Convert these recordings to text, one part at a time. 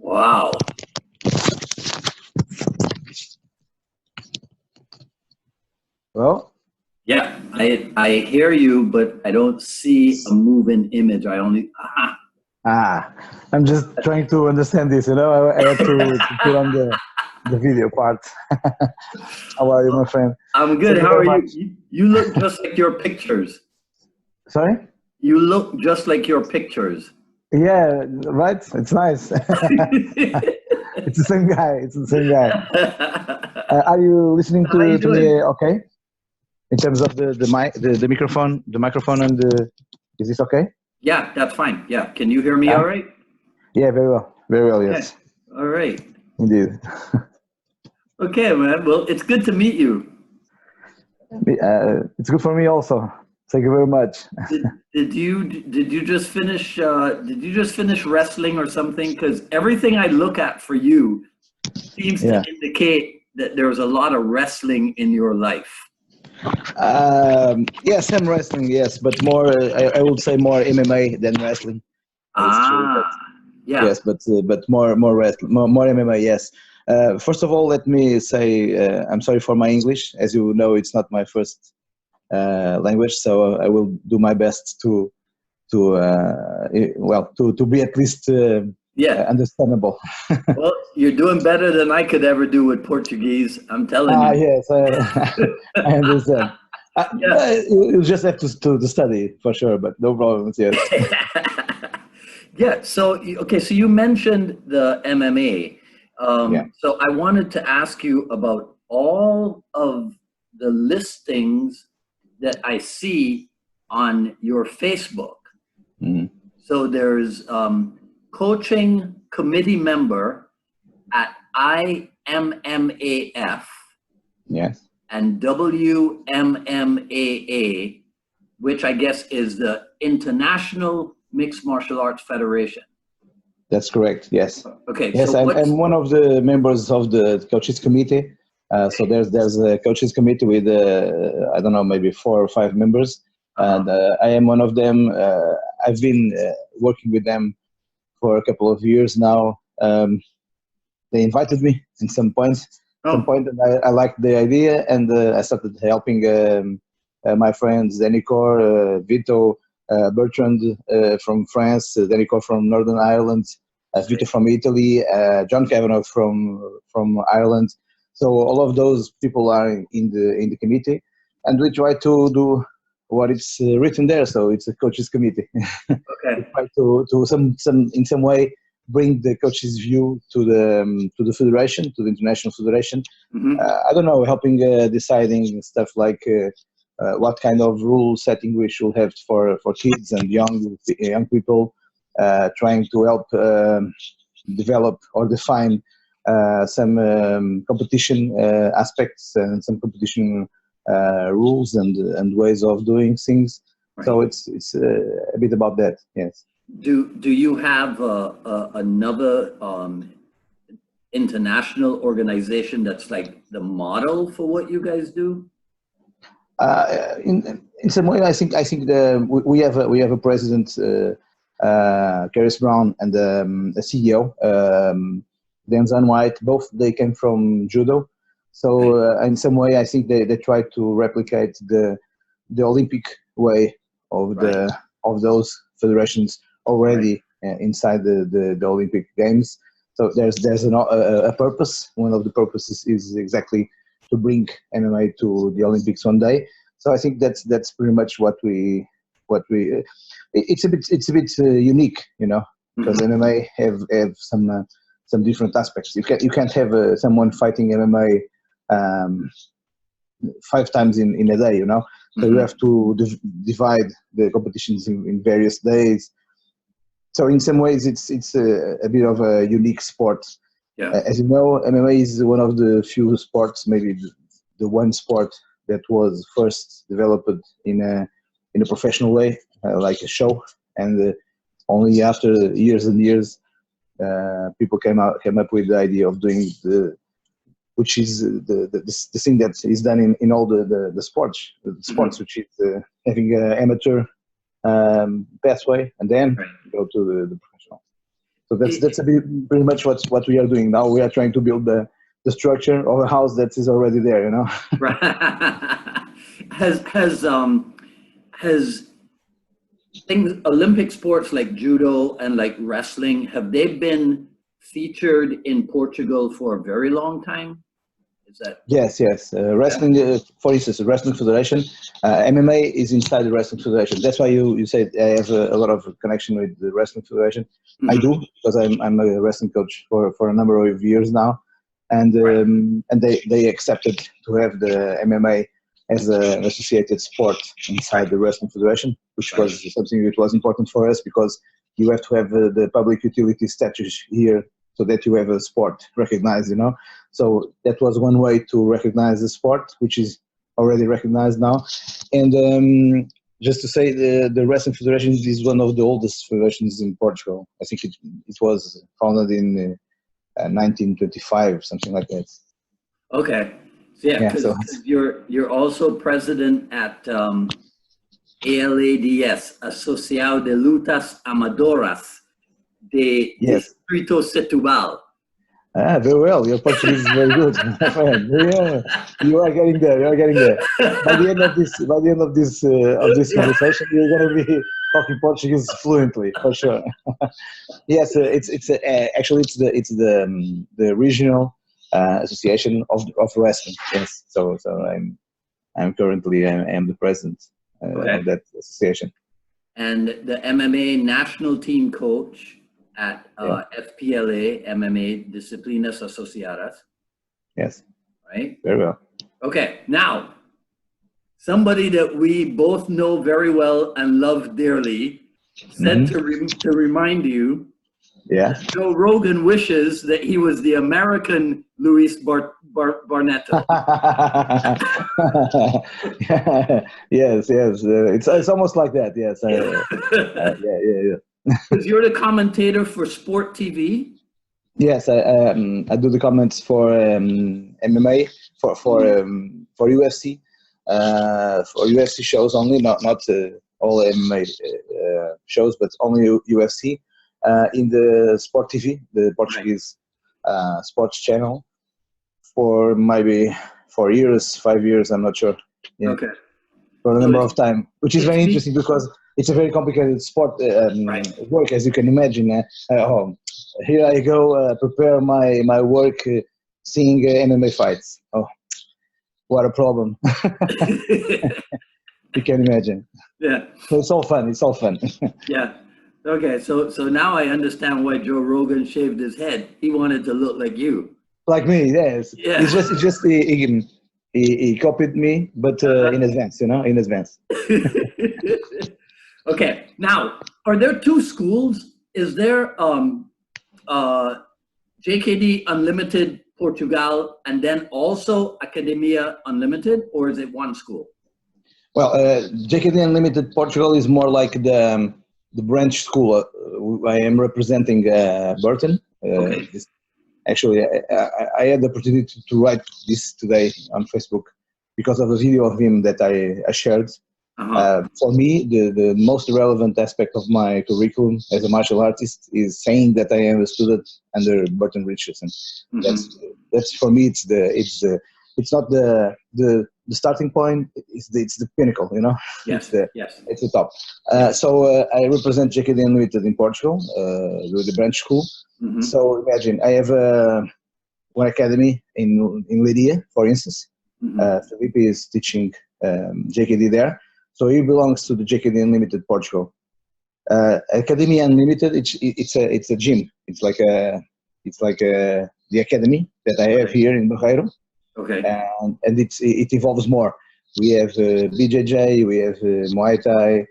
Wow. Well, yeah, I hear you, but I don't see a moving image. I only I'm just trying to understand this. I had to put on the video part. How are you, my friend? I'm good. Thank you How very are you? much. You look just like your pictures. Sorry? You look just like your pictures. Yeah, right. It's nice. It's the same guy. It's the same guy. Are you listening How are you to me? doing? Okay. In terms of the mic, the microphone, and is this okay? Yeah, that's fine. Yeah. Can you hear me all right? Yeah, very well. Very well. Okay. Yes, All right. indeed. Okay, man. Well, it's good to meet you. It's good for me also. Thank you very much. Did you just finish wrestling or something? Because everything I look at for you seems to Yeah. indicate that there was a lot of wrestling in your life. Yes, I'm wrestling. Yes, but more. I would say more MMA than wrestling. It's true. But Yeah. yes, but more wrestling, more MMA. Yes. First of all, let me say I'm sorry for my English. As you know, it's not my first language, so I will do my best to be at least Yeah. understandable. Well, you're doing better than I could ever do with Portuguese. I'm telling you. Yes, I understand. Yeah. You just have to study for sure, but no problems. Yes. Yeah. So, okay. So you mentioned the MMA. Yeah. So I wanted to ask you about all of the listings that I see on your Facebook. Mhm. So there's coaching committee member at IMMAF Yes. and WMMAA, which I guess is the International Mixed Martial Arts Federation. That's correct. Yes. Okay, Yes, so I'm one of the members of the coaches committee. So there's a coaches committee with I don't know, maybe 4 or 5 members, and I am one of them. I've been working with them for a couple of years now. They invited me in some point, and I liked the idea, and I started helping my friends Denicor, Vito, Bertrand from France, Denicor from Northern Ireland, Vito from Italy, John Kavanagh from Ireland. So all of those people are in the committee, and we try to do what is written there. So it's a coaches committee. Okay. We try to some in some way bring the coach's view to the federation, to the international federation. Mm-hmm. I don't know, helping deciding stuff like what kind of rule setting we should have for kids and young people, trying to help develop or define some competition aspects and some competition rules and ways of doing things. Right. So it's a bit about that. Yes. Do you have another international organization that's like the model for what you guys do? In some way, I think we have a president, Caris Brown, and a CEO, Dan White. Both they came from judo, so in some way, I think they try to replicate the Olympic way of of those federations already inside the Olympic Games. So there's a purpose. One of the purposes is exactly to bring MMA to the Olympics one day. So I think that's pretty much what we. It's a bit unique, because MMA have some different aspects. You can't have someone fighting MMA 5 times in a day, So you have to divide the competitions in various days. So in some ways, it's a bit of a unique sport. Yeah. As you know, MMA is one of the few sports, maybe the one sport that was first developed in a professional way, like a show, and only after years and years, people came up with the idea of doing which is the thing that is done in all the sports, which is having an amateur pathway and then go to the professional. So that's pretty much what we are doing now. We are trying to build the structure of a house that is already there, you know. Has things, Olympic sports like judo and like wrestling, have they been featured in Portugal for a very long time? Is that Yes, yes. Wrestling, for instance, the Wrestling Federation, MMA is inside the Wrestling Federation. That's why you said I have a lot of connection with the Wrestling Federation. Mhm. I do, because I'm a wrestling coach for a number of years now, and and they accepted to have the MMA as an associated sport inside the Wrestling Federation, which was something that was important for us, because you have to have the public utility status here so that you have a sport recognized, you know. So that was one way to recognize the sport, which is already recognized now. And just to say, the Wrestling Federation is one of the oldest federations in Portugal. I think it was founded in 1925, something like that. okay? So yeah, Yeah, because so you're also president at ALADS, Asociação de Lutas Amadoras de yes. Distrito Setúbal. Ah, very well. Your Portuguese is very good, my friend. Yeah, you are getting there. You are getting there. By the end of this Yeah. conversation, you're gonna be talking Portuguese fluently for sure. Yes, actually the regional association of wrestling. Yes, so I'm currently I am the president Okay. of that association. And the MMA national team coach at FPLA, MMA Disciplinas Asociadas, Yes, right? very well. Okay, now, somebody that we both know very well and love dearly said to remind you, Yeah. Joe Rogan wishes that he was the American Luis Barneto. Yes, it's almost like that. Yes, yeah. Because you're the commentator for Sport TV. Yes, I do the comments for MMA, for UFC, for UFC shows only, not all MMA shows, but only UFC in the Sport TV, the Portuguese sports channel, for maybe 4 years, 5 years, I'm not sure. Yeah. Okay. For a number of time, which is very me. interesting because it's a very complicated sport work, as you can imagine. Here I go, prepare my work, seeing MMA fights. Oh, what a problem! You can imagine. Yeah. So it's all fun. It's all fun. Yeah. Okay. So now I understand why Joe Rogan shaved his head. He wanted to look like you. Like me, yes. Yeah. It's just he copied me, but in advance, you know, in advance. Okay. Now, are there two schools? Is there JKD Unlimited Portugal and then also Academia Unlimited, or is it one school? Well, JKD Unlimited Portugal is more like the branch school. I am representing Burton. Okay. Actually, I had the opportunity to write this today on Facebook because of a video of him that I shared. For me, the most relevant aspect of my curriculum as a martial artist is saying that I am a student under Burton Richardson. That's for me. It's not the starting point. It's the pinnacle. You know. Yes. It's the top. So I represent JKD Unlimited in Portugal with the branch school. So imagine I have one academy in Lydia, for instance. Felipe is teaching JKD there. So he belongs to the JKD Unlimited Portugal. Academy Unlimited, it's a gym. It's like the academy that I have here in Barreiro. Okay. And it evolves more. We have BJJ, we have Muay Thai,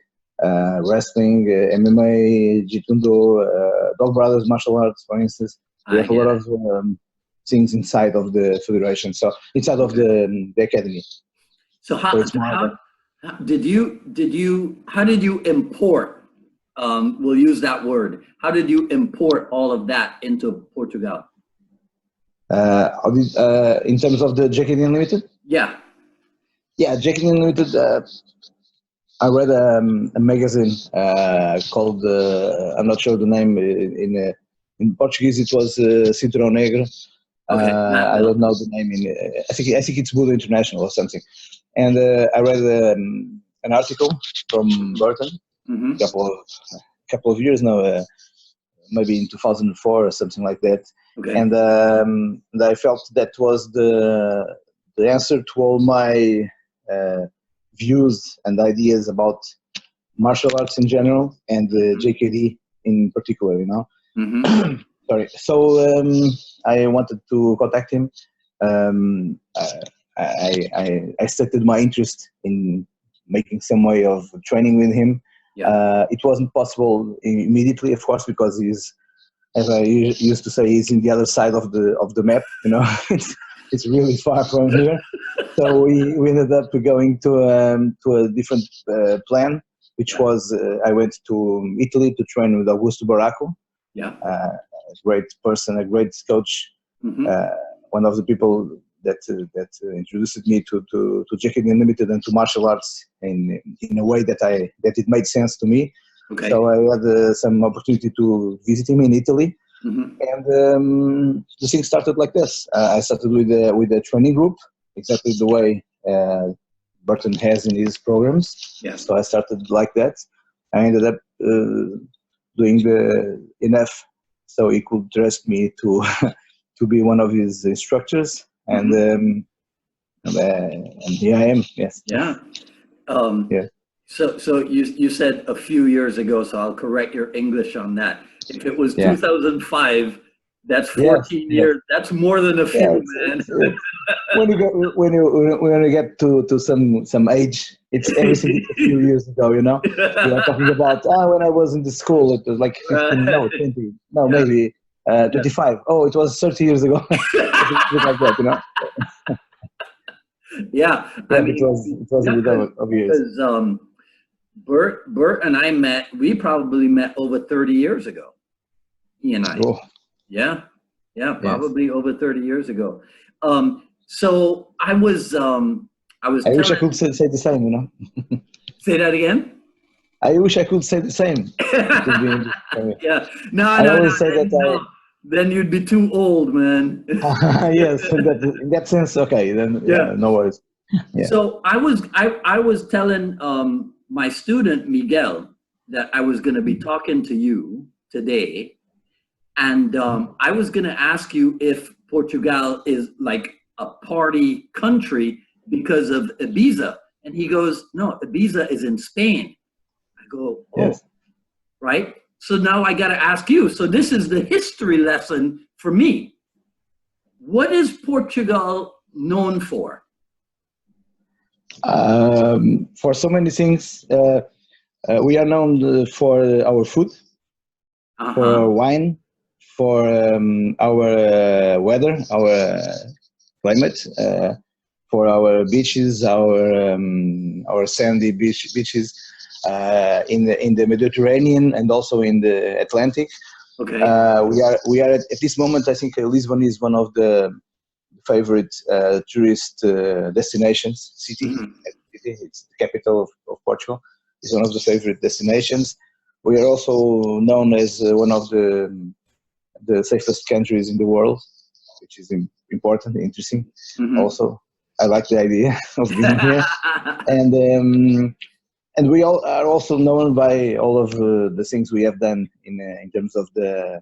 wrestling, MMA, Jeet Kune Do, Dog Brothers martial arts, for instance. We have a lot of things inside of the federation. So inside of the academy. So how did you import? We'll use that word. How did you import all of that into Portugal? In terms of the JKD Unlimited? Yeah. Yeah, JKD Unlimited. I read a magazine called I'm not sure the name in Portuguese it was Cinturão Negro. Okay. I don't know the name. I think it's Buddha International or something. And I read an article from Burton a couple of years now, maybe in 2004 or something like that. Okay. And I felt that was the answer to all my views and ideas about martial arts in general and JKD in particular, you know. Sorry. So I wanted to contact him. I stated my interest in making some way of training with him. Yeah. It wasn't possible immediately, of course, because he's, as I used to say, he's in the other side of the map. You know, it's really far from here. So we ended up going to a different plan, which was I went to Italy to train with Augusto Baracco. Yeah, a great person, a great coach. One of the people that introduced me to JKD Unlimited and to martial arts in a way that it made sense to me. Okay. So I had some opportunity to visit him in Italy, and the thing started like this. I started with a training group, exactly the way Burton has in his programs. Yeah. So I started like that. I ended up doing enough so he could trust me to be one of his instructors. And here I am. Yes. Yeah. Yeah. So you said a few years ago, so I'll correct your English on that. If it was 2005, that's 14 years. That's more than a few, man. When you get to some age, it's everything a few years ago, you know. We are talking about when I was in the school, it was like 15, no, 20, no, maybe 25. Oh, it was 30 years ago. Like that, you know. Yeah, I mean, it was a bit of years. Because Bert and I we probably met over 30 years ago. He and I. Oh. Yeah, probably over 30 years ago. So I was. I wish I could say the same, you know. Say that again. I wish I could say the same. Yeah, no. Then you'd be too old, man. Yes, in that sense, okay. Then no worries. Yeah. So I was telling my student Miguel that I was going to be talking to you today, and I was going to ask you if Portugal is like a party country because of Ibiza, and he goes, "No, Ibiza is in Spain." I go, "Oh, yes. Right." So now I got to ask you. So this is the history lesson for me. What is Portugal known for? For so many things. We are known for our food, for our wine, for our weather, our climate, for our beaches, our sandy beaches. In the Mediterranean and also in the Atlantic. Okay. We are at this moment. I think Lisbon is one of the favorite tourist destinations. City. It's the capital of Portugal. It's one of the favorite destinations. We are also known as one of the safest countries in the world, which is important, interesting. Also, I like the idea of being here, and we all are also known by all of the things we have done in terms of the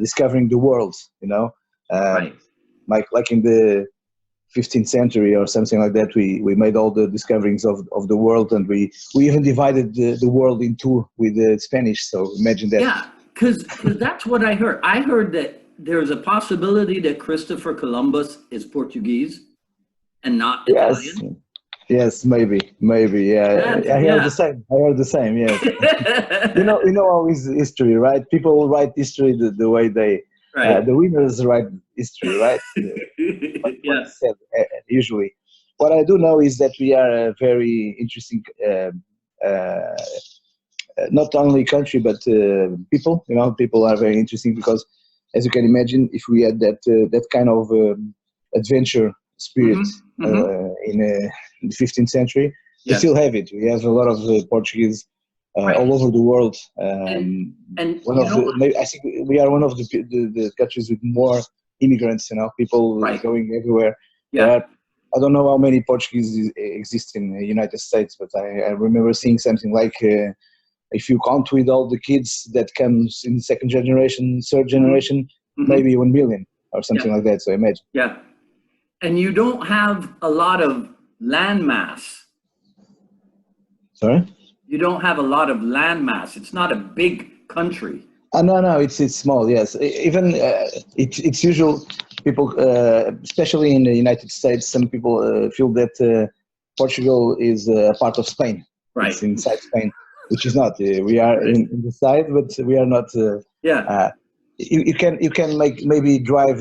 discovering the world, you know, right. Like in the 15th century or something like that, we made all the discoverings of the world, and we even divided the world in two with the Spanish. So imagine that. Yeah, because that's what I heard. I heard that there's a possibility that Christopher Columbus is Portuguese and not Italian. Yes, maybe, yeah. I heard the same. Yes. you know how is history, right? People write history the way they, right. The winners write history, right? Said, usually. What I do know is that we are a very interesting, not only country but people. You know, people are very interesting because, as you can imagine, if we had that kind of adventure spirit in the 15th century. We still have it. We have a lot of Portuguese Right. all over the world. And One of the, maybe, I think we are one of the countries with more immigrants. People right. going everywhere. Yeah. I don't know how many Portuguese exist in the United States, but I remember seeing something like, if you count with all the kids that comes in second generation, third generation, maybe 1 million or something like that. So imagine. Yeah. And you don't have a lot of land mass. Sorry? You don't have a lot of land mass. It's not a big country. No, it's small. Yes, even it's usual. People, especially in the United States, some people feel that Portugal is a part of Spain. Right. It's inside Spain, which is not. We are in the side, but we are not. You can maybe drive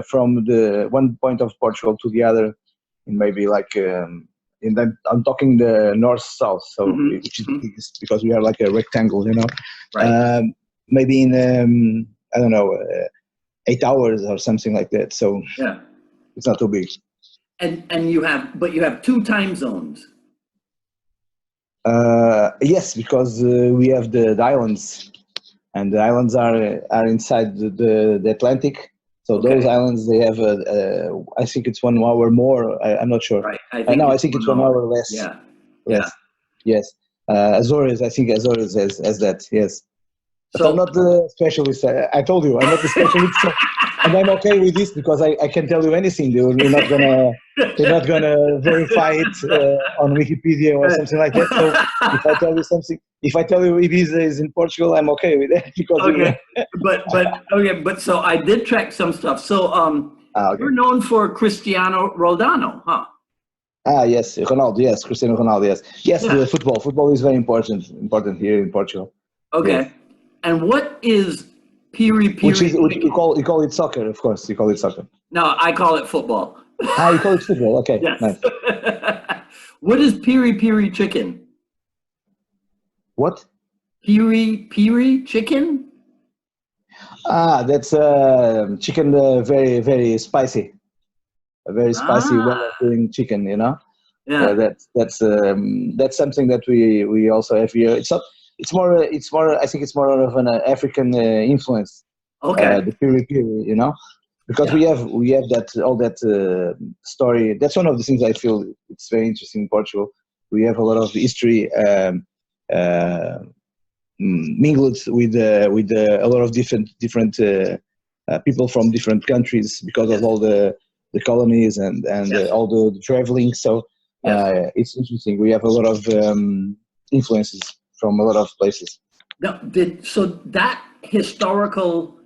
from the one point of Portugal to the other, in maybe like I'm talking the north south, so which is the biggest, because we are like a rectangle, Right. Maybe in I don't know, 8 hours or something like that. So yeah, it's not too big. And you have 2 time zones. Yes, because we have the islands, and the islands are inside the Atlantic. So those islands, they have I think it's 1 hour more. I'm not sure. Right. I think I think it's 1 hour less. Yeah. Less. Yes. Azores, I think Azores has that. Yes. But So I'm not the specialist. I told you I'm not the specialist, and I'm okay with this because I can tell you anything. They're not gonna verify it on Wikipedia or something like that. So if I tell you something, if I tell you Ibiza is in Portugal, I'm okay with that because but so I did track some stuff. So you're known for Cristiano Ronaldo, huh? Yes, Ronaldo. Yes, Cristiano Ronaldo. Yes. The football. Football is very important here in Portugal. Okay. Yes. And what is piri piri? Which you call it soccer, of course. You call it soccer. No, I call it football. You call it football. Okay. Yes. Nice. What is piri piri chicken? What? Piri piri chicken? That's chicken. Very very spicy. A very spicy, well-doing chicken. Yeah. That's something that we also have here. It's more. I think it's more of an African influence. Okay. The piri piri, because we have that all that story. That's one of the things I feel it's very interesting in Portugal. We have a lot of history mingled with a lot of different people from different countries because of all the colonies and all the traveling. So it's interesting. We have a lot of influences from a lot of places. Now, so that historical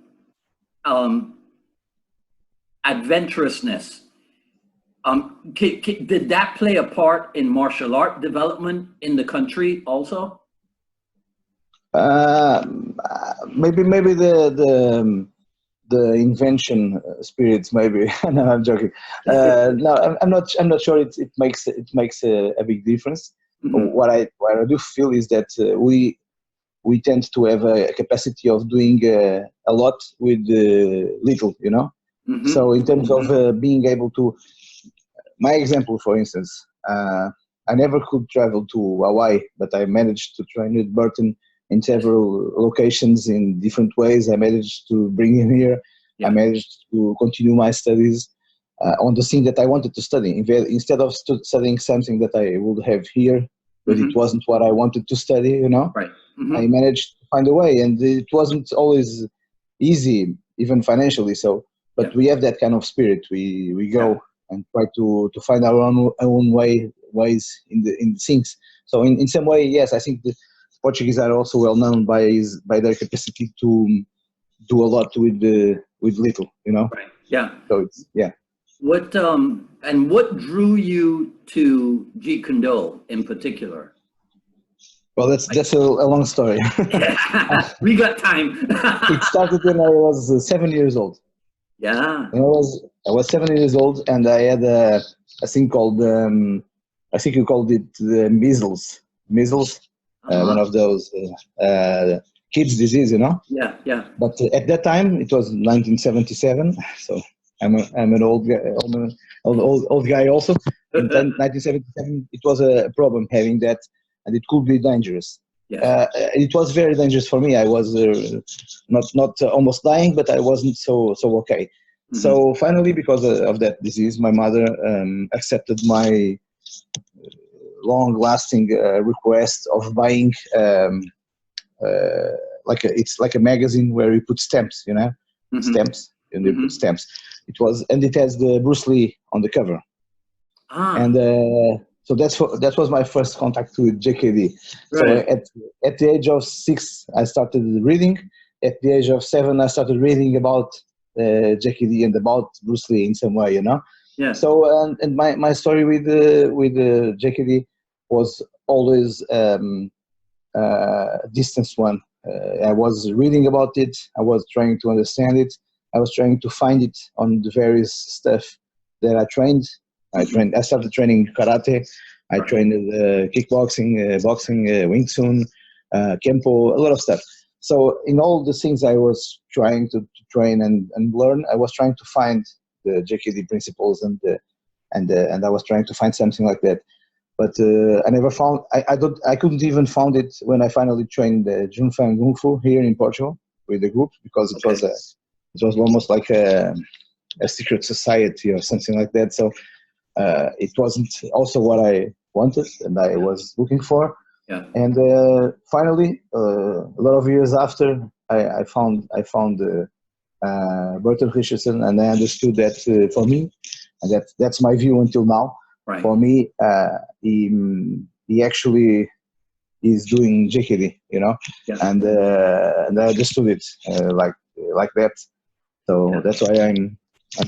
adventurousness, did that play a part in martial art development in the country also? Maybe the invention spirits. Maybe no, I'm joking. No, I'm not sure. It makes a big difference. What I do feel is that we tend to have a capacity of doing a lot with little, So in terms of being able to, my example, for instance, I never could travel to Hawaii, but I managed to train with Burton in several locations in different ways. I managed to bring him here. I managed to continue my studies on the thing that I wanted to study. Instead of studying something that I would have here, but it wasn't what I wanted to study, Right. I managed to find a way, and it wasn't always easy, even financially. So, but we have that kind of spirit. We go and try to find our own ways in the things. So in some way, yes, I think the Portuguese are also well known by their capacity to do a lot with little, Right. Yeah. So it's What drew you to Jeet Kune Do in particular? Well, that's a long story. We got time. It started when I was 7 years old. Yeah. When I was 7 years old, and I had a thing called I think you called it the measles. One of those kids' disease, Yeah. But at that time, it was 1977, so I'm an old guy also. In 1977, it was a problem having that, and it could be dangerous. Yes. It was very dangerous for me. I was not almost dying, but I wasn't so okay. Mm-hmm. So finally, because of that disease, my mother accepted my long-lasting request of buying it's like a magazine where you put stamps, Mm-hmm. stamps, and you Mm-hmm. put stamps. And it has the Bruce Lee on the cover. And so that was my first contact with JKD. Right. So at the age of 6, I started reading. At the age of 7, I started reading about JKD and about Bruce Lee in some way, Yeah. So and my story with JKD was always a distance one. I was reading about it. I was trying to understand it. I was trying to find it on the various stuff that I trained. I started training karate. I trained kickboxing, boxing, Wing Chun, Kempo, a lot of stuff. So in all the things I was trying to train and learn, I was trying to find the JKD principles and I was trying to find something like that. But I never found. I couldn't even find it when I finally trained Junfang Kung Fu here in Portugal with the group, because it was almost like a secret society or something like that. So it wasn't also what I wanted and I was looking for. Yeah. And finally, a lot of years after, I found Burton Richardson, and I understood that for me, and that's my view until now. Right. For me, he actually is doing JKD, Yeah. and I understood it like that. So that's why I'm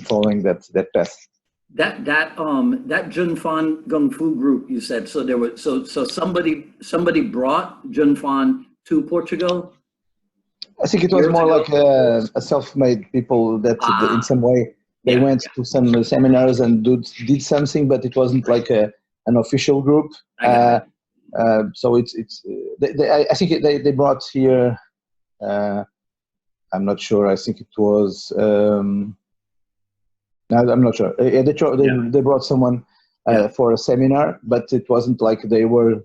following that path. That Junfan Kung Fu group you said, so there was so somebody brought Junfan to Portugal? I think it was more like a self-made people that in some way they went to some seminars and did something, but it wasn't like an official group. So it's I think they brought here. I'm not sure. I think it was. I'm not sure. They brought someone for a seminar, but it wasn't like they were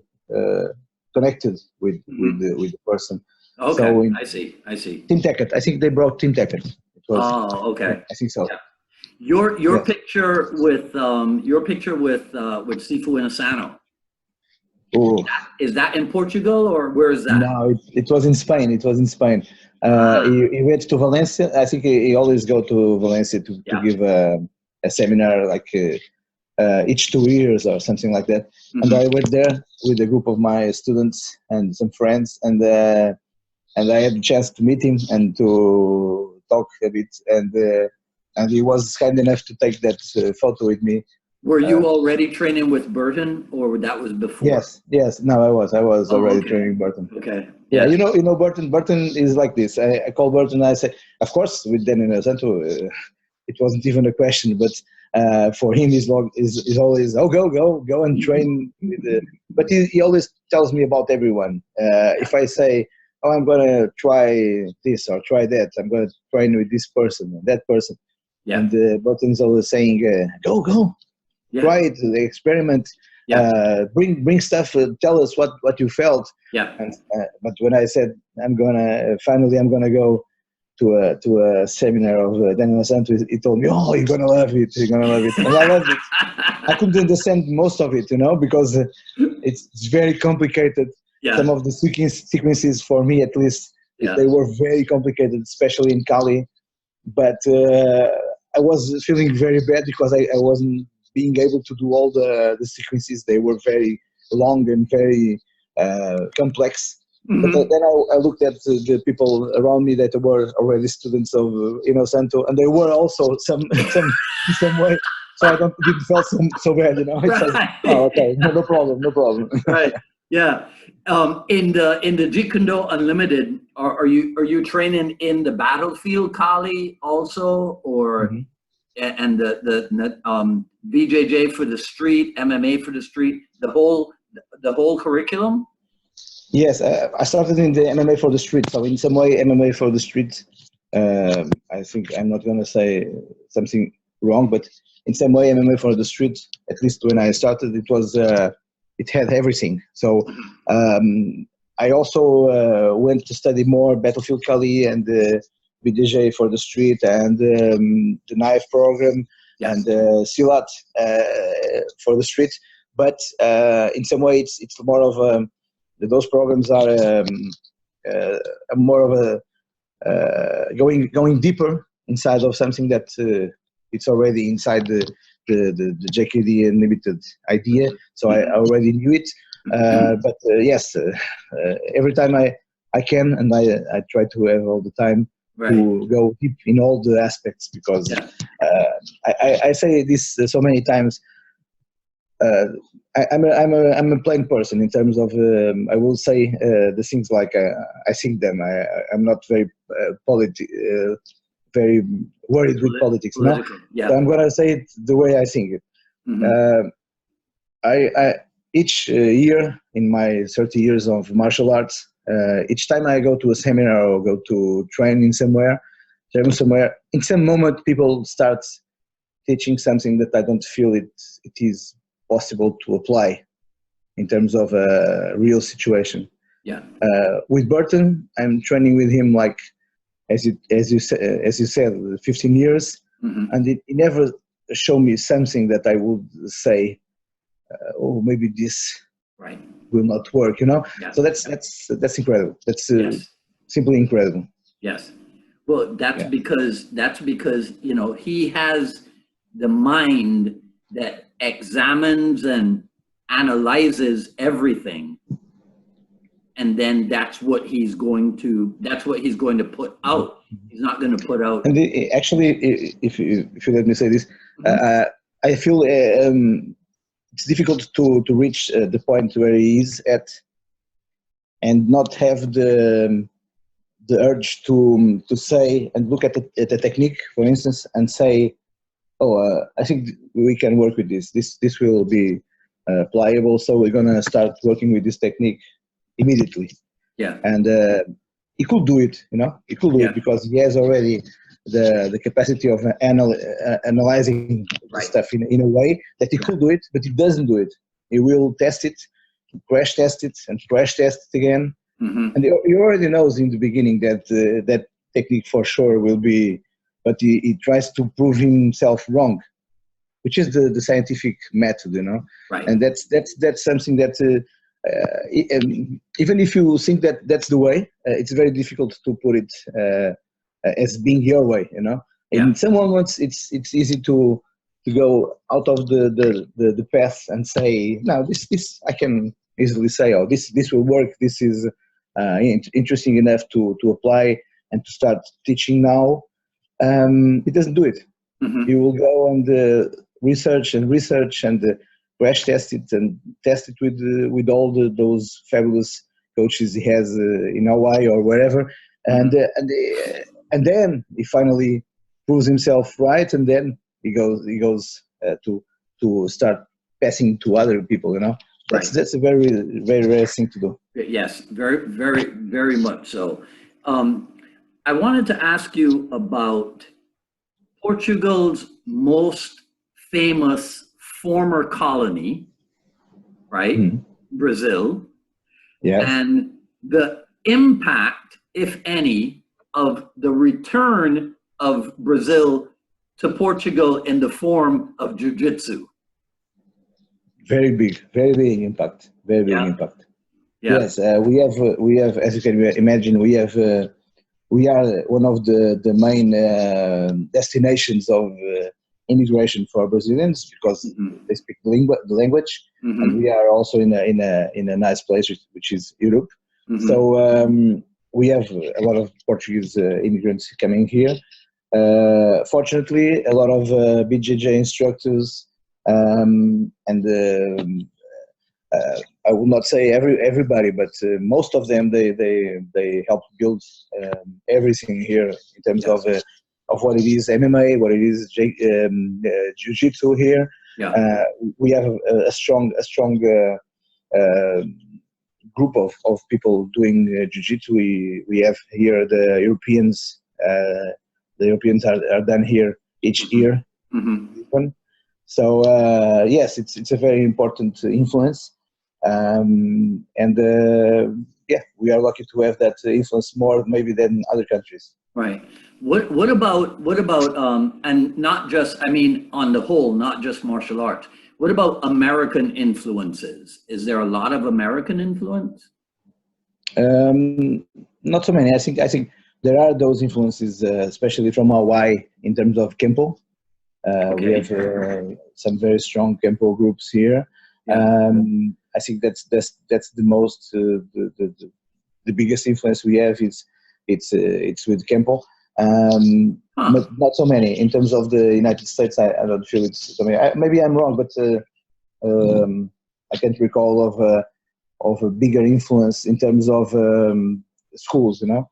connected with the person. Okay, So I see. Team Tackett. I think they brought Team Tackett. Okay. I think so. Yeah. Your picture with Sifu Inasano. Is that in Portugal or where is that? No, it was in Spain. He went to Valencia. I think he always go to Valencia to give a seminar like each 2 years or something like that. Mm-hmm. And I went there with a group of my students and some friends, and I had the chance to meet him and to talk a bit. And he was kind enough to take that photo with me. Were you already training with Burton, or that was before? Yes. No, I was already training Burton. Okay. Yeah, you know Burton. Burton is like this. I call Burton and I say, of course, with Daniel Santo, it wasn't even a question. But for him, is always go and train with the. But he always tells me about everyone. If I say, oh, I'm gonna try this or try that, I'm gonna train with this person or that person. Yeah. And Burton's always saying, go. Yeah. Try it, the experiment, bring stuff, tell us what you felt. Yeah. And, but when I said I'm gonna go to a seminar of Daniel Santos, he told me, oh, you're gonna love it, and I loved it. I couldn't understand most of it, because it's very complicated. Yeah. Some of the sequences for me, at least, they were very complicated, especially in Cali. But I was feeling very bad because I wasn't being able to do all the sequences. They were very long and very complex. Mm-hmm. But then I looked at the people around me that were already students of Santo, and they were also some in some way. So I didn't feel so bad, It's like, oh, okay, no problem. Right. Yeah. In the Jeet Kune Do Unlimited, are you training in the battlefield, Kali, also, or? Mm-hmm. And the BJJ for the street, MMA for the street, the whole curriculum? Yes, I started in the MMA for the street. So in some way, MMA for the street, I think I'm not going to say something wrong, but in some way, MMA for the street, at least when I started, it had everything. So I also went to study more Battlefield Kali and BDJ for the street and the knife program and Silat for the street. But in some way, it's more of those programs are more of a going deeper inside of something that it's already inside the JKD Unlimited idea. So I already knew it. But yes, every time I can, and I try to have all the time to go deep in all the aspects, because I say this so many times. I'm a plain person in terms of I will say the things like I think them. I'm not very very worried with politics. No? So I'm gonna say it the way I think it. I each year in my 30 years of martial arts, each time I go to a seminar or go to training somewhere, in some moment people start teaching something that I don't feel it is possible to apply in terms of a real situation. With Burton, I'm training with him like as you said, 15 years, and it never showed me something that I would say, oh, maybe this will not work, you know. So that's incredible. That's simply incredible. Yes. Well, that's because you know he has the mind that examines and analyzes everying, and then that's what he's going to put out. He's not going to put out. And actually, if you let me say this, I feel it's difficult to reach the point where he is at, and not have the urge to say and look at the technique, for instance, and say, oh, I think we can work with this. This will be pliable, so we're gonna start working with this technique immediately. And he could do it, you know. He could do it because he has already the capacity of analyzing stuff in a way that he could do it, but he doesn't do it. He will test it, crash test it, and crash test it again. And he already knows in the beginning that that technique for sure will be, but he tries to prove himself wrong, which is the scientific method, you know. And that's something that even if you think that that's the way, it's very difficult to put it as being your way, you know. In some moments, it's easy to go out of the path and say, no, this I can easily say, oh, this will work. This is interesting enough to apply and to start teaching now. He doesn't do it. He will go and research and crash test it and test it with all those fabulous coaches he has in Hawaii or wherever, and then he finally proves himself right, and then he goes to start passing to other people, you know. That's a very, very rare thing to do. Yes, very, very, very much so. I wanted to ask you about Portugal's most famous former colony, right? Brazil. And the impact, if any, of the return of Brazil to Portugal in the form of jiu-jitsu. Very big impact. Very big impact. Yes, we have, as you can imagine, we are one of the main destinations of immigration for Brazilians, because they speak the language, and we are also in a nice place, which is Europe. So we have a lot of Portuguese immigrants coming here. Fortunately, a lot of BJJ instructors, and I will not say everybody, but most of them, they help build everything here in terms of what it is MMA, what it is jiu-jitsu here. We have a strong group of people doing jiu-jitsu. We have here the Europeans. The Europeans are done here each year. So yes, it's a very important influence. And yeah, we are lucky to have that influence more maybe than other countries. Right. What about and not just, I mean, on the whole, not just martial arts. What about American influences? Is there a lot of American influence? Not so many. I think there are those influences, especially from Hawaii in terms of Kempo. We Okay. have some very strong Kempo groups here. Yeah. I think that's the most the biggest influence we have is it's with Kempo. Huh. But not so many in terms of the United States. I don't feel it's so many. Maybe I'm wrong, but I can't recall of a bigger influence in terms of schools. You know,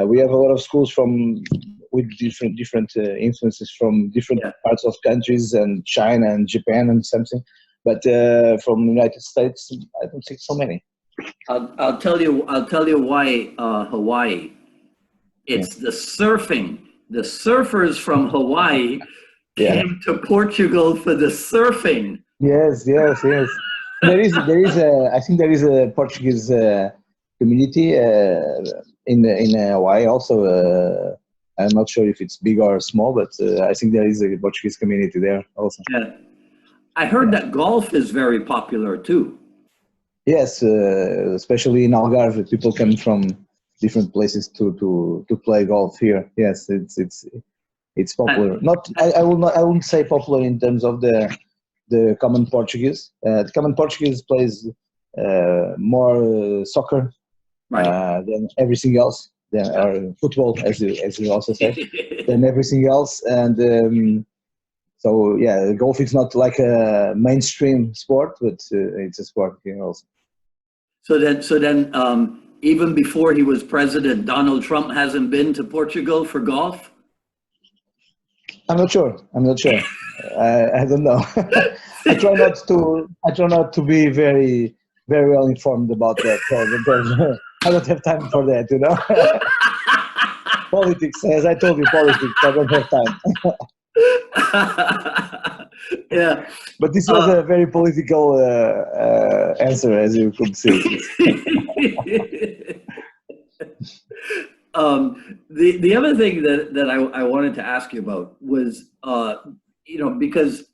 we have a lot of schools from with different influences from different Yeah. parts of countries and China and Japan and something. But from the United States, I don't think so many. I'll tell you why Hawaii. Yeah. It's the surfing. The surfers from Hawaii Yeah. came to Portugal for the surfing. Yes. There is a. I think there is a Portuguese community in Hawaii also. I'm not sure if it's big or small, but I think there is a Portuguese community there also. Yeah. I heard Yeah. that golf is very popular too. Yes, especially in Algarve, people come from different places to play golf here. Yes, it's popular. And, Not I wouldn't say popular in terms of the common Portuguese. The common Portuguese plays more soccer right. than everything else, than or football, as you also say, than everything else. And so yeah, golf is not like a mainstream sport, but it's a sport here also. So then, even before he was president, Donald Trump hasn't been to Portugal for golf. I'm not sure. I don't know. I try not to. I try not to be very well informed about that because I don't have time for that. You know, politics. As I told you, politics. I don't have time. Yeah. But this was a very political answer, as you could see. The other thing that I wanted to ask you about was, because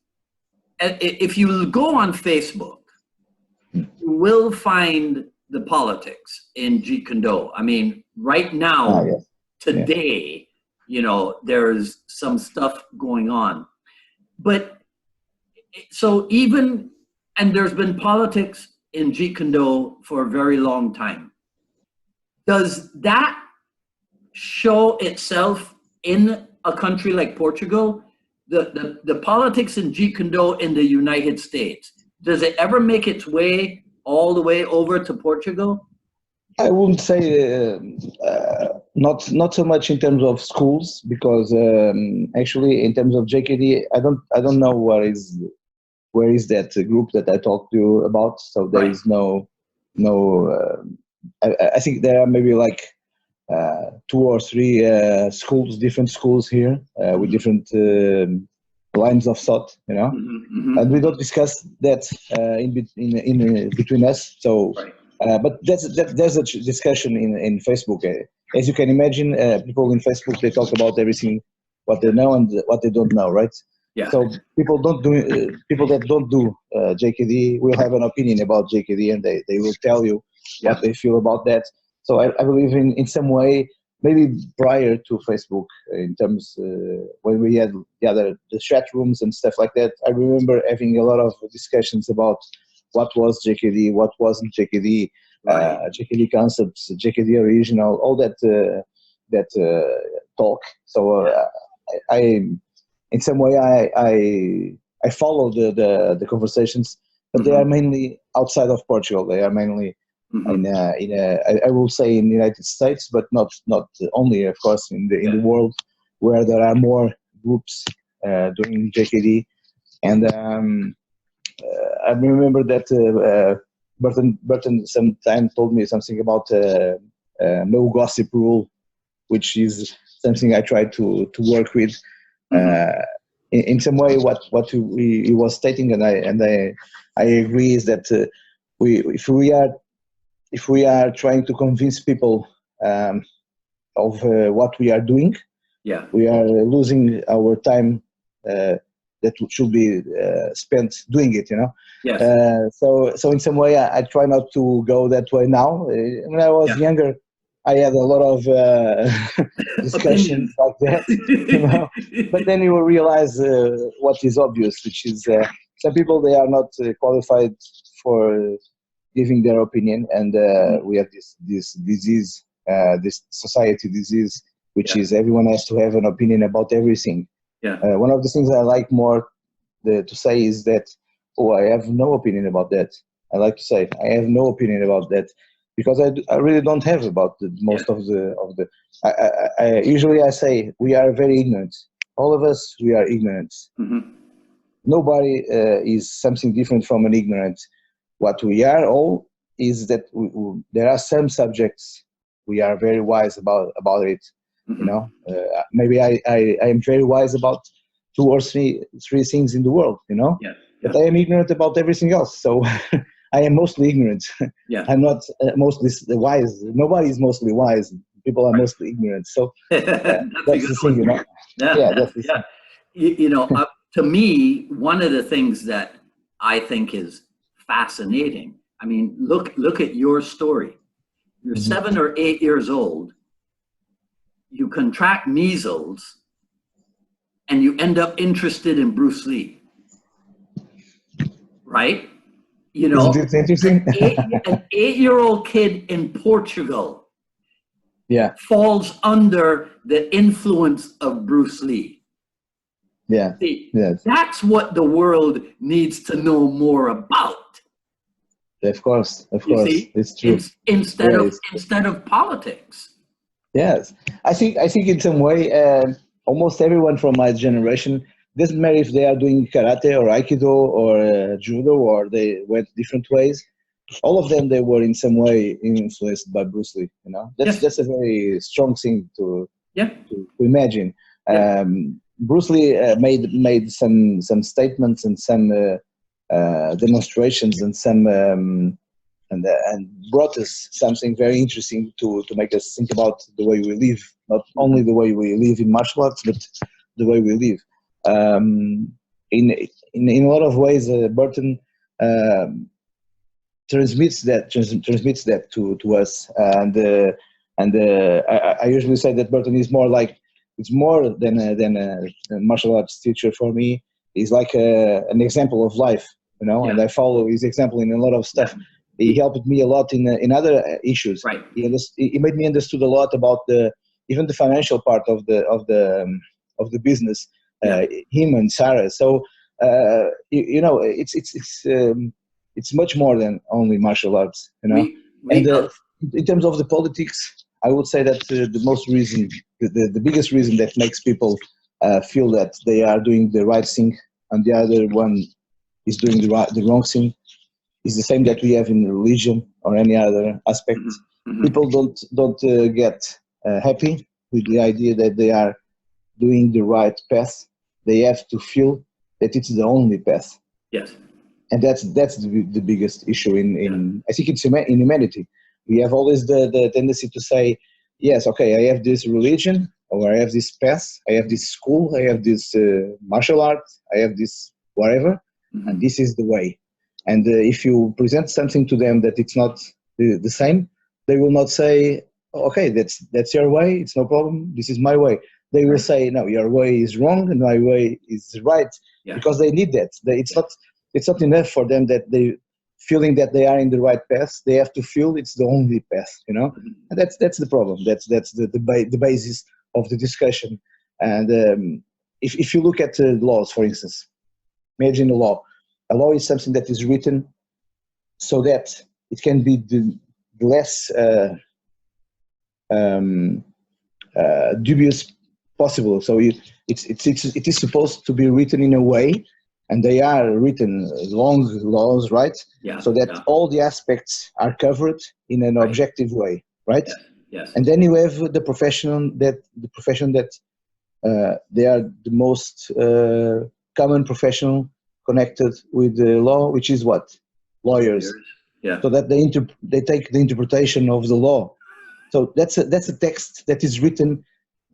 if you go on Facebook, you will find the politics in Jeet Kune Do. I mean, right now, Yes. today, there's some stuff going on. But so and there's been politics in Jeet Kune Do for a very long time. Does that show itself in a country like Portugal? The politics in Jeet Kune Do in the United States, does it ever make its way all the way over to Portugal? I wouldn't say not so much in terms of schools because actually in terms of JKD, I don't know where is that group that I talked to you about. So there Right. is no. I think there are maybe like 2 or 3 schools, different schools here with different lines of thought, you know, and we don't discuss that in between us. So, Right. but there's a discussion in Facebook. As you can imagine, people in Facebook they talk about everything, what they know and what they don't know, right? Yeah. So people that don't do JKD will have an opinion about JKD, and they will tell you what they feel about that. So I believe in some way, maybe prior to Facebook, in terms when we had the chat rooms and stuff like that, I remember having a lot of discussions about what was JKD, what wasn't JKD, Right. JKD concepts, JKD original, all that talk. So I in some way I follow the conversations, but they are mainly outside of Portugal. They are mainly I will say in the United States, but not only, of course, in the world where there are more groups doing JKD. And I remember that Burton sometime told me something about no gossip rule, which is something I try to work with. In some way, what he was stating, and I agree, is that if we are if we are trying to convince people of what we are doing, Yeah. we are losing our time that should be spent doing it, you know. Yes. So in some way, I try not to go that way now. When I was younger, I had a lot of discussions like that, you know. But then you will realize what is obvious, which is some people, they are not qualified for giving their opinion, and we have this disease, this society disease, which is everyone has to have an opinion about everything. Yeah. One of the things I like more to say is that, oh, I have no opinion about that. I like to say I have no opinion about that, because I really don't have about most of the. Usually I say we are very ignorant. All of us, we are ignorant. Mm-hmm. Nobody is something different from an ignorant. What we are all is that there are some subjects we are very wise about it. Mm-hmm. You know, maybe I am very wise about 2 or 3 things in the world. You know, but I am ignorant about everything else. So I am mostly ignorant. I'm not mostly wise. Nobody is mostly wise. People are mostly ignorant. So that's the thing, you know. That's the thing. You know, to me, one of the things that I think is fascinating. I mean, look at your story. You're 7 or 8 years old. You contract measles, and you end up interested in Bruce Lee, right? You know, isn't it interesting? an 8-year-old kid in Portugal, falls under the influence of Bruce Lee. See, that's what the world needs to know more about. Of course, see? It's true. Instead of politics. Yes, I think in some way, almost everyone from my generation, doesn't matter if they are doing karate or aikido or judo, or they went different ways. All of them, they were in some way influenced by Bruce Lee. You know, that's a very strong thing to imagine. Bruce Lee made some statements and some demonstrations and some and brought us something very interesting to make us think about the way we live, not only the way we live in martial arts, but the way we live. In a lot of ways, Burton transmits that to us, and I usually say that Burton is more than a martial arts teacher for me. He's like an example of life, you know, and I follow his example in a lot of stuff. He helped me a lot in other issues. Right. He made me understood a lot about even the financial part of the business. Him and Sarah. So you know, it's much more than only martial arts. You know, in terms of the politics, I would say that the biggest reason that makes people feel that they are doing the right thing and the other one is doing the wrong thing is the same that we have in religion or any other aspect. People don't get happy with the idea that they are doing the right path. They have to feel that it's the only path. Yes. And that's the biggest issue in I think it's in humanity. We have always the tendency to say, yes, okay, I have this religion, or I have this path, I have this school, I have this martial art, I have this whatever, and this is the way. And if you present something to them that it's not the same, they will not say, okay, that's your way, it's no problem, this is my way. They will say, no, your way is wrong and my way is right, because they need that. It's not enough for them that they feeling that they are in the right path. They have to feel it's the only path, you know. And that's the problem. That's the basis of the discussion. And if you look at laws, for instance, imagine a law. A law is something that is written so that it can be the less dubious possible. So it is supposed to be written in a way, and they are written long laws, right? So that all the aspects are covered in an objective way, right? Yes. And then you have the profession that they are the most common profession connected with the law, which is what? Lawyers. Yeah. so that they take the interpretation of the law. So that's a text that is written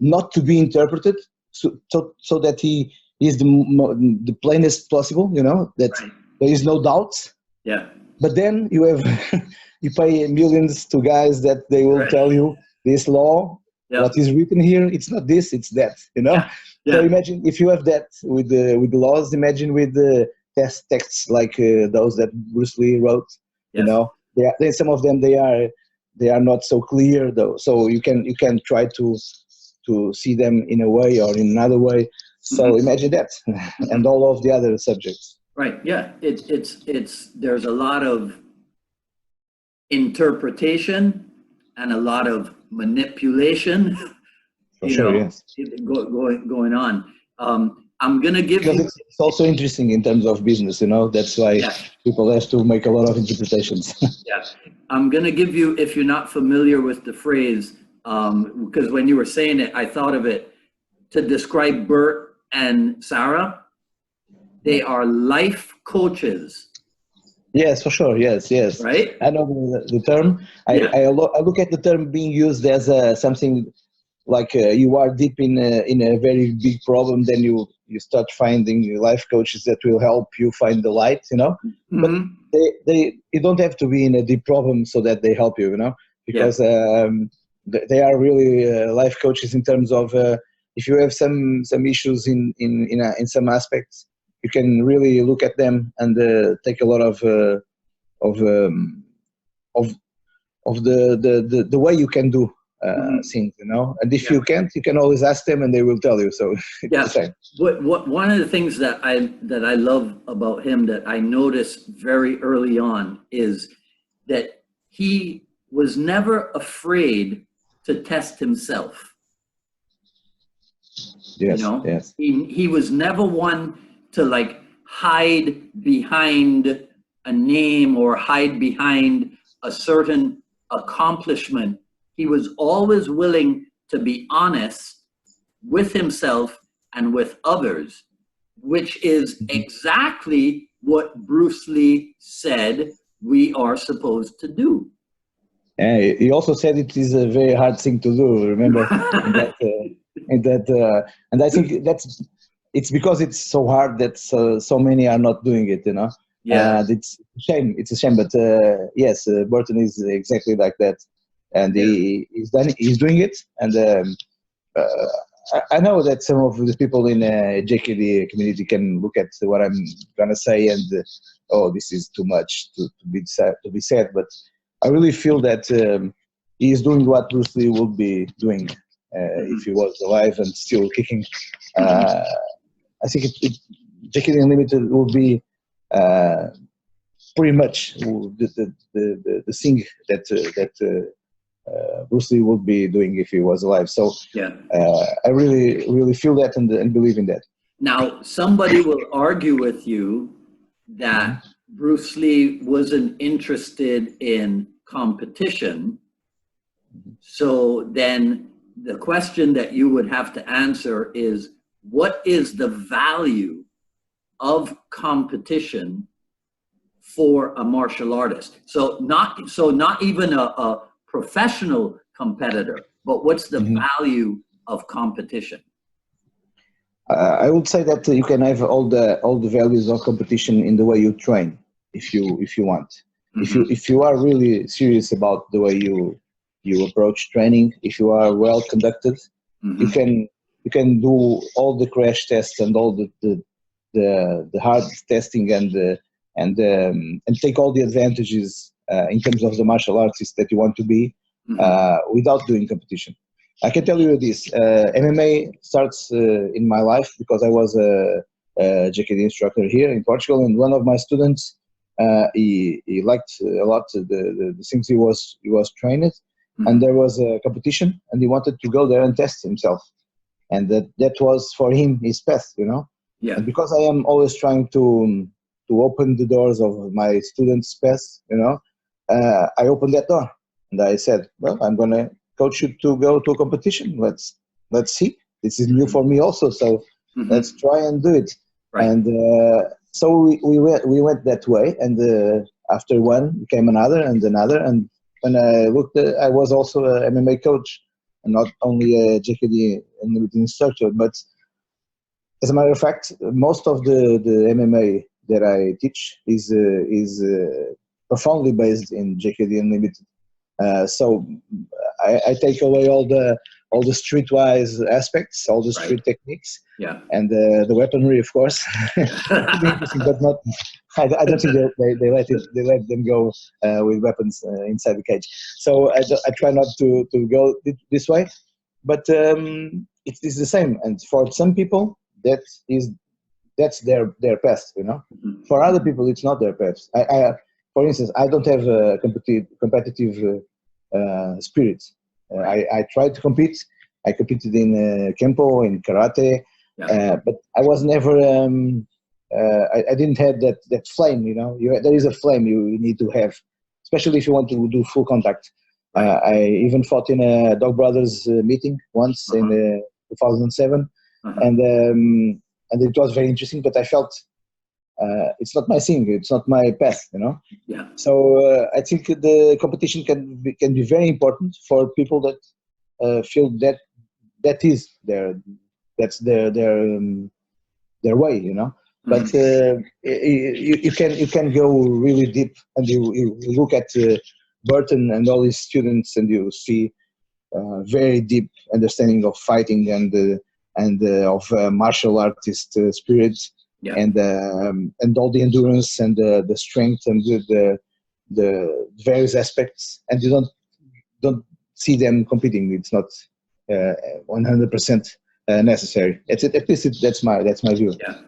not to be interpreted, so that he is the plainest possible, that Right. there is no doubt. Yeah. But then you have you pay millions to guys that they will Right. tell you this law, Yeah. what is written here, it's not this, it's that, Yeah. So Yeah. imagine if you have that with the laws. Imagine with the texts like those that Bruce Lee wrote. Yes. Some of them they are not so clear though. So you can try to see them in a way or in another way. So imagine that, and all of the other subjects. Right. Yeah. It's there's a lot of interpretation and a lot of manipulation, For sure, yes. going on. I'm gonna give Because you. it's also interesting in terms of business, That's why Yeah. people have to make a lot of interpretations. Yeah. I'm gonna give you, if you're not familiar with the phrase, because when you were saying it, I thought of it to describe Bert and Sarah. They are life coaches. Yes, for sure. Yes, yes. Right? I know the term. Yeah. I look at the term being used as something like you are deep in a very big problem. Then you start finding life coaches that will help you find the light. But you don't have to be in a deep problem so that they help you. Because they are really life coaches in terms of if you have some issues in some aspects, you can really look at them and take a lot of the way you can do things, And if you can't, you can always ask them, and they will tell you. So it's the same. What one of the things that I love about him that I noticed very early on is that he was never afraid to test himself. Yes, yes. He was never one to like hide behind a name or hide behind a certain accomplishment. He was always willing to be honest with himself and with others, which is exactly what Bruce Lee said we are supposed to do. And he also said it is a very hard thing to do. Remember, and I think it's because it's so hard that so many are not doing it. Yeah. It's a shame. It's a shame, but yes, Burton is exactly like that, and he's doing it, and I know that some of the people in JKD community can look at what I'm gonna say and oh, this is too much to be said, but I really feel that he is doing what Bruce Lee would be doing if he was alive and still kicking. I think JKD Unlimited will be pretty much the thing that Bruce Lee would be doing if he was alive. So I really feel that and believe in that. Now, somebody will argue with you that Bruce Lee wasn't interested in competition. So then the question that you would have to answer is, what is the value of competition for a martial artist? So not even a professional competitor, but what's the value of competition? I would say that you can have all the values of competition in the way you train, if you want. If you are really serious about the way you approach training, if you are well conducted, you can do all the crash tests and all the hard testing and take all the advantages in terms of the martial artist that you want to be without doing competition. I can tell you this, MMA starts in my life because I was a JKD instructor here in Portugal, and one of my students, he liked a lot the things he was trained, and there was a competition, and he wanted to go there and test himself, and that was for him his path, Yeah. And because I am always trying to open the doors of my students' path, I opened that door, and I said, well, I'm gonna coach you to go to a competition. Let's see. This is new for me also, so let's try and do it. Right. And so we went that way, and after one came another and another. And when I looked, I was also a MMA coach, and not only a JKD Unlimited instructor. But as a matter of fact, most of the MMA that I teach is profoundly based in JKD Unlimited. So I take away all the streetwise aspects, all the street techniques, and the weaponry, of course. Could be interesting, but not. I don't think they let them go with weapons inside the cage. So I try not to go this way, but it's the same. And for some people, that's their path, you know. For other people, it's not their path. For instance, I don't have a competitive spirit. I tried to compete. I competed in Kempo, in karate, but I was never. I didn't have that flame. You know, there is a flame you need to have, especially if you want to do full contact. I even fought in a Dog Brothers meeting once in 2007, and it was very interesting. But I felt it's not my thing. It's not my path. You know. Yeah. So I think the competition can be very important for people that feel that is that's their way. You know. But you can go really deep, and you look at Burton and all his students, and you see very deep understanding of fighting and of martial artist spirit, and all the endurance and the strength and the various aspects, and you don't see them competing. It's not 100% necessary. At least that's my view. Yeah.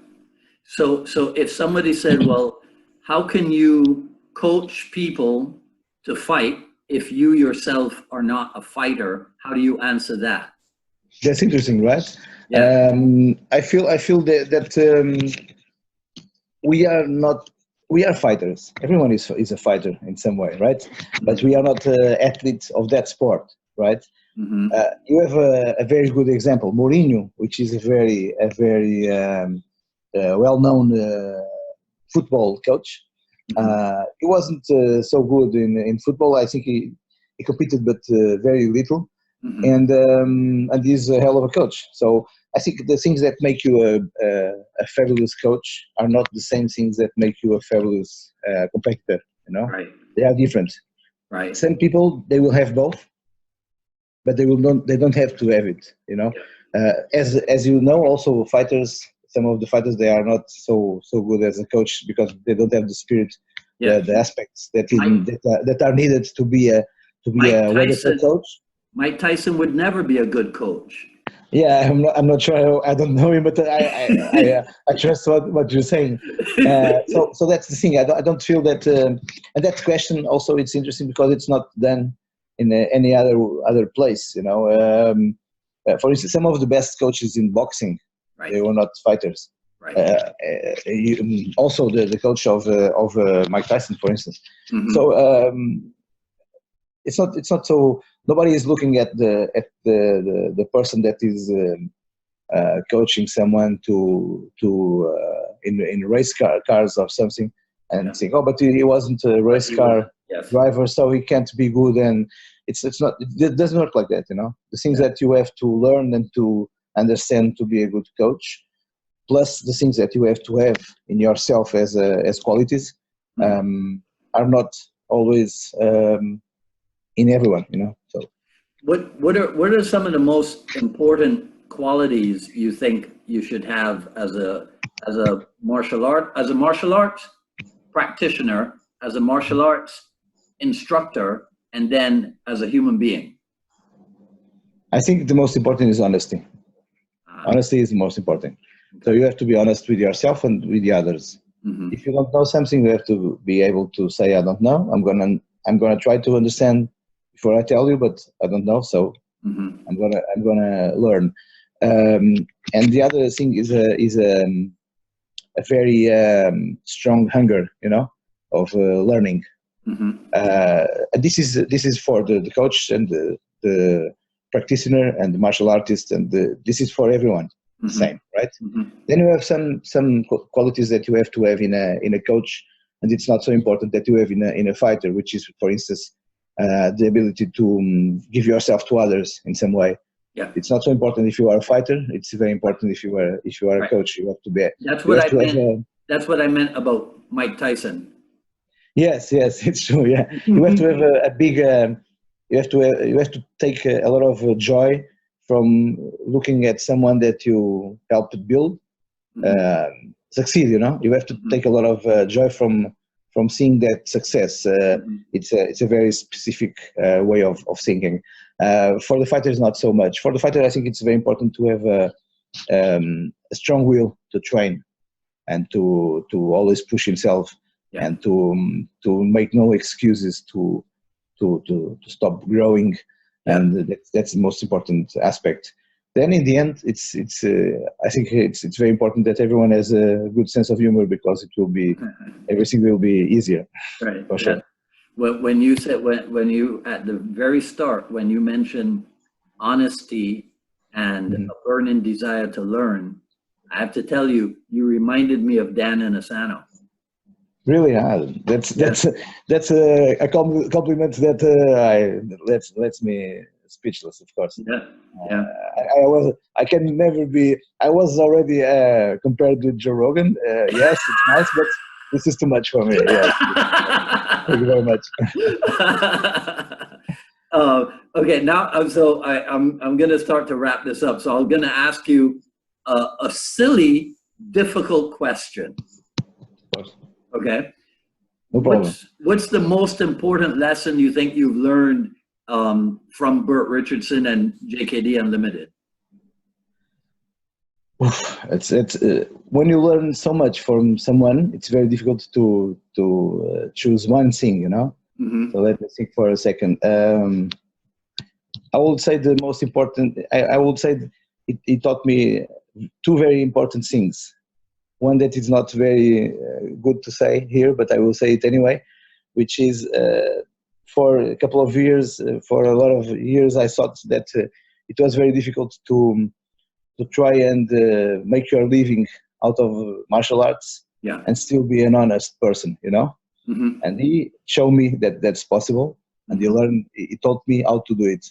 So if somebody said, well, how can you coach people to fight if you yourself are not a fighter? How do you answer that? That's interesting, right? Yeah. I feel that we are fighters. Everyone is a fighter in some way, right? But we are not athletes of that sport, right? You have a very good example, Mourinho, which is a very well-known football coach. He wasn't so good in football. I think he competed, but very little. And he's a hell of a coach. So I think the things that make you a fabulous coach are not the same things that make you a fabulous competitor. You know, they are different. Right. Some people, they will have both, but they don't have to have it. You know, as you know, also fighters. Some of the fighters, they are not so good as a coach because they don't have the spirit, the aspects that are needed to be a wonderful coach. Mike Tyson would never be a good coach. Yeah, I'm not sure. I don't know him, but I trust what you're saying. So that's the thing. I don't feel that. And that question also, it's interesting because it's not done in any other place. You know, for instance, some of the best coaches in boxing, they were not fighters. Also, the coach of Mike Tyson, for instance. So it's not so. Nobody is looking at the person that is coaching someone to in race cars or something, and think, oh, but he wasn't a race car driver, so he can't be good. And it's not. It doesn't work like that, you know. The things that you have to learn and to understand to be a good coach, plus the things that you have to have in yourself as qualities, are not always in everyone, you know. So what are some of the most important qualities you think you should have as a martial arts practitioner, as a martial arts instructor, and then as a human being? I think the most important is honesty. Honesty is the most important. So you have to be honest with yourself and with the others. If you don't know something, you have to be able to say, I don't know. I'm gonna try to understand before I tell you, but I don't know. So I'm gonna learn. And the other thing is a very strong hunger, you know, of learning. And this is for the coach and the practitioner and the martial artist, and this is for everyone. Same, right? Then you have some qualities that you have to have in a coach, and it's not so important that you have in a fighter, which is, for instance, the ability to give yourself to others in some way. Yeah. It's not so important if you are a fighter. It's very important if you are a coach. You have to be. That's what I meant. That's what I meant about Mike Tyson. Yes, it's true. Yeah, you have to have a big. You have to take a lot of joy from looking at someone that you helped build succeed. You know, you have to take a lot of joy from seeing that success. It's a very specific way of thinking. For the fighters, not so much. For the fighter, I think it's very important to have a strong will to train and to always push himself and to make no excuses to stop growing, and that's the most important aspect. Then in the end, I think it's very important that everyone has a good sense of humor, because everything will be easier. Right. For sure. When you said when you at the very start, when you mentioned honesty and a burning desire to learn, I have to tell you, you reminded me of Dan Inosanto. Really, that's a compliment that lets me speechless. Of course. Yeah. I can never be. I was already compared with Joe Rogan. Yes, it's nice, but this is too much for me. Yes. Thank you very much. Okay, now so I'm going to start to wrap this up. So I'm going to ask you a silly, difficult question. Of course. Okay. No problem. What's the most important lesson you think you've learned from Bert Richardson and JKD Unlimited? It's when you learn so much from someone, it's very difficult to choose one thing, you know. So let me think for a second. I would say the most important. I would say it taught me two very important things. One that is not very good to say here, but I will say it anyway, which is for a couple of years, for a lot of years, I thought that it was very difficult to try and make your living out of martial arts and still be an honest person, you know. And he showed me that that's possible, and he taught me how to do it.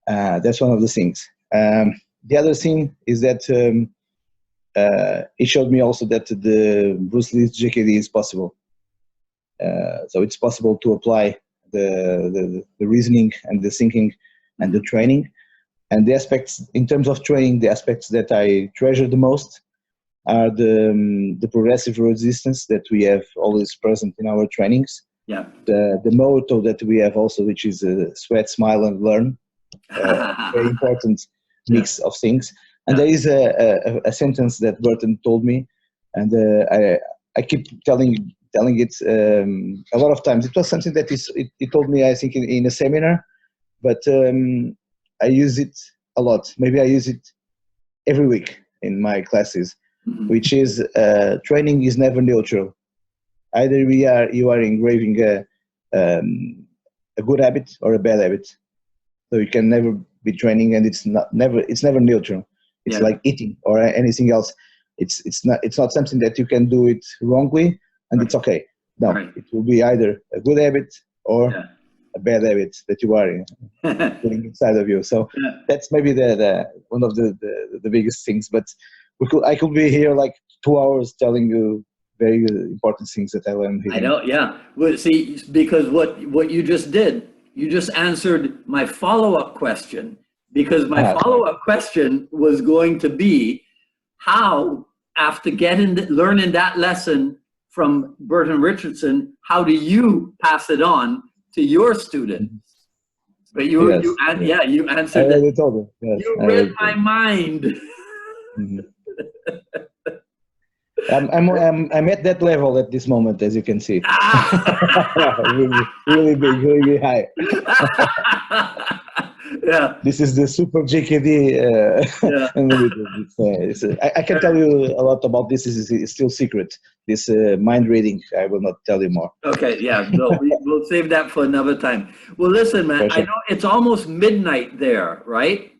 That's one of the things. The other thing is that he showed me also that the Bruce Lee's JKD is possible. So it's possible to apply the reasoning and the thinking and the training. And the aspects, in terms of training, the aspects that I treasure the most are the progressive resistance that we have always present in our trainings. Yeah. The motto that we have also, which is sweat, smile, and learn. Very important mix of things. And there is a sentence that Burton told me, and I keep telling it a lot of times. It was something that he told me, I think, in a seminar, but I use it a lot. Maybe I use it every week in my classes, which is training is never neutral. Either you are engraving a good habit or a bad habit. So you can never be training, and it's never neutral. It's like eating or anything else. It's not something that you can do it wrongly and it's okay. No, it will be either a good habit or a bad habit that you are putting inside of you. So that's maybe the one of the biggest things. But I could be here like 2 hours telling you very important things that I learned here. I know, yeah. Well, see, because what you just did, you just answered my follow-up question. Because my follow-up question was going to be, how, after learning that lesson from Burton Richardson, how do you pass it on to your students? But you answered that. Told yes, you read my mind. I'm at that level at this moment, as you can see. really big, really high. Yeah. This is the super JKD Unlimited. I can tell you a lot about this. It's still secret. This mind reading, I will not tell you more. Okay, yeah. No, we'll save that for another time. Well, listen, man, I know it's almost midnight there, right?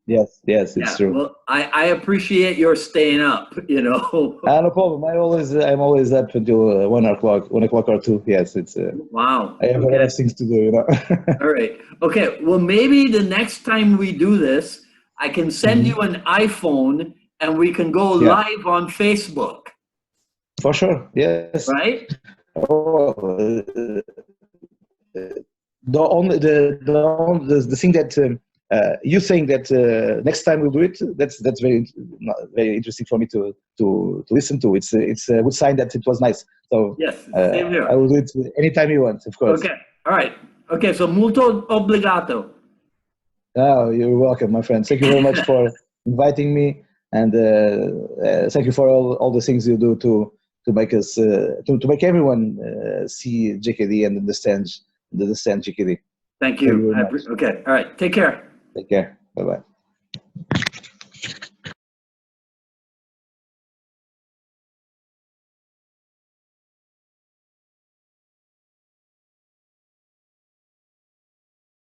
Yes, yes, it's Yeah. true. Well, I appreciate your staying up, you know. No problem. I'm always up until 1 o'clock or two. Yes, it's. Wow. I have a lot Okay. of things to do, you know. All right. Okay. Well, maybe the next time we do this, I can send Hmm. you an iPhone and we can go Yeah, live on Facebook, for sure. Yes. right? Oh, the thing that you saying that next time we'll do it. That's very interesting for me to listen to. It's a good sign that it was nice. So Yes. Same I here. will do it anytime you want, of course. Okay. All right. Okay. So molto obrigado. Oh, you're welcome, my friend. Thank you very much for inviting me, and thank you for all the things you do to make us to make everyone see JKD and understand JKD. Thank Thank you you. very much. Okay. All right. Take care. Take care. Bye bye.